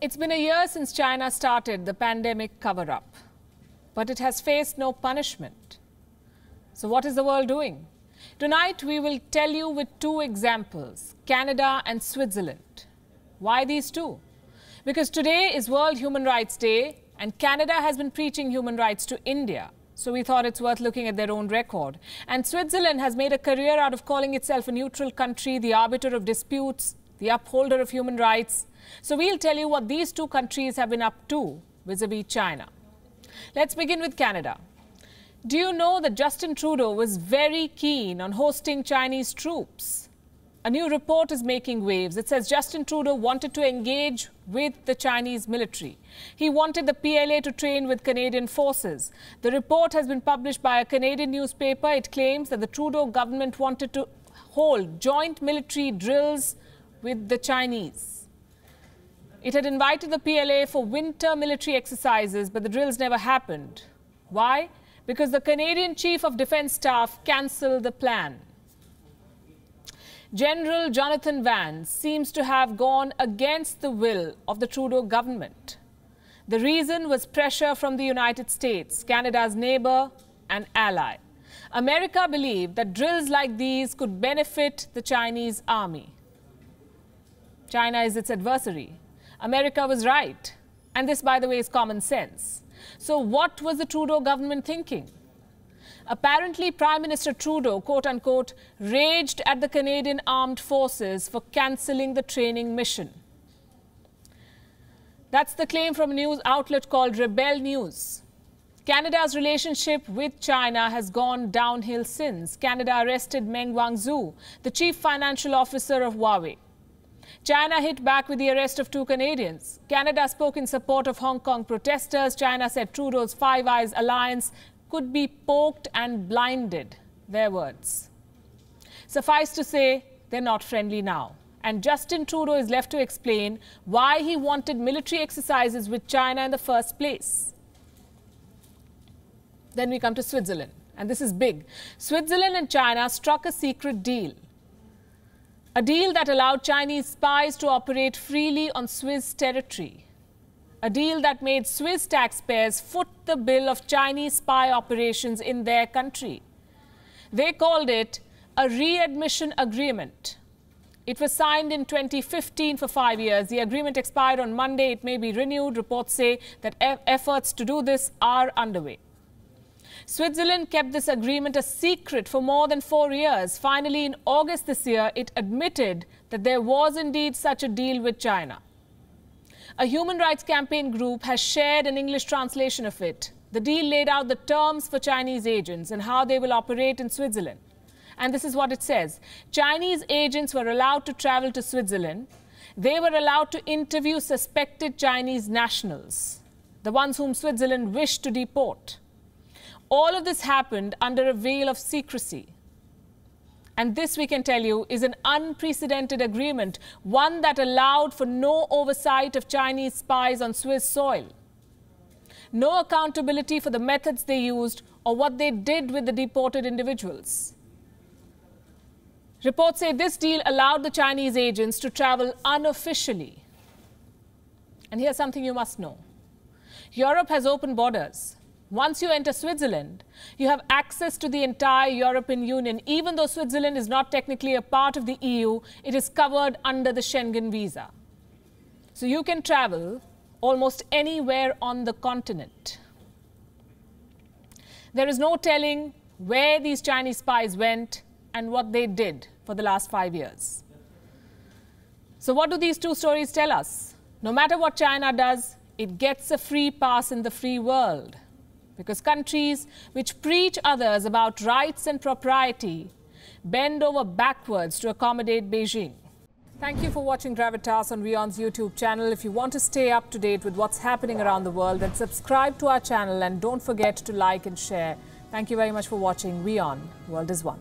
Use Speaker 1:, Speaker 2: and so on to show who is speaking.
Speaker 1: It's been a year since China started the pandemic cover-up, but it has faced no punishment. So what is the world doing? Tonight we will tell you with two examples, Canada and Switzerland. Why these two? Because today is World Human Rights Day and Canada has been preaching human rights to India. So we thought it's worth looking at their own record. And Switzerland has made a career out of calling itself a neutral country, the arbiter of disputes, the upholder of human rights. So we'll tell you what these two countries have been up to vis-a-vis China. Let's begin with Canada. Do you know that Justin Trudeau was very keen on hosting Chinese troops? A new report is making waves. It says Justin Trudeau wanted to engage with the Chinese military. He wanted the PLA to train with Canadian forces. The report has been published by a Canadian newspaper. It claims that the Trudeau government wanted to hold joint military drills with the Chinese. It had invited the PLA for winter military exercises, but the drills never happened. Why? Because the Canadian Chief of Defence Staff cancelled the plan. General Jonathan Vance seems to have gone against the will of the Trudeau government. The reason was pressure from the United States, Canada's neighbour and ally. America believed that drills like these could benefit the Chinese army. China is its adversary. America was right. And this, by the way, is common sense. So what was the Trudeau government thinking? Apparently, Prime Minister Trudeau, quote-unquote, raged at the Canadian Armed Forces for cancelling the training mission. That's the claim from a news outlet called Rebel News. Canada's relationship with China has gone downhill since Canada arrested Meng Wanzhou, the chief financial officer of Huawei. China hit back with the arrest of two Canadians. Canada spoke in support of Hong Kong protesters. China said Trudeau's Five Eyes alliance could be poked and blinded, their words. Suffice to say, they're not friendly now. And Justin Trudeau is left to explain why he wanted military exercises with China in the first place. Then we come to Switzerland, and this is big. Switzerland and China struck a secret deal. A deal that allowed Chinese spies to operate freely on Swiss territory. A deal that made Swiss taxpayers foot the bill of Chinese spy operations in their country. They called it a readmission agreement. It was signed in 2015 for 5 years. The agreement expired on Monday. It may be renewed. Reports say that efforts to do this are underway. Switzerland kept this agreement a secret for more than 4 years. Finally, in August this year, it admitted that there was indeed such a deal with China. A human rights campaign group has shared an English translation of it. The deal laid out the terms for Chinese agents and how they will operate in Switzerland. And this is what it says. Chinese agents were allowed to travel to Switzerland. They were allowed to interview suspected Chinese nationals, the ones whom Switzerland wished to deport. All of this happened under a veil of secrecy. And this, we can tell you, is an unprecedented agreement, one that allowed for no oversight of Chinese spies on Swiss soil. No accountability for the methods they used or what they did with the deported individuals. Reports say this deal allowed the Chinese agents to travel unofficially. And here's something you must know. Europe has open borders. Once you enter Switzerland, you have access to the entire European Union. Even though Switzerland is not technically a part of the EU, it is covered under the Schengen visa. So you can travel almost anywhere on the continent. There is no telling where these Chinese spies went and what they did for the last 5 years. So what do these two stories tell us? No matter what China does, it gets a free pass in the free world. Because countries which preach others about rights and propriety bend over backwards to accommodate Beijing. Thank you for watching Gravitas on WION's YouTube channel. If you want to stay up to date with what's happening around the world, then subscribe to our channel and don't forget to like and share. Thank you very much for watching WION. World is One.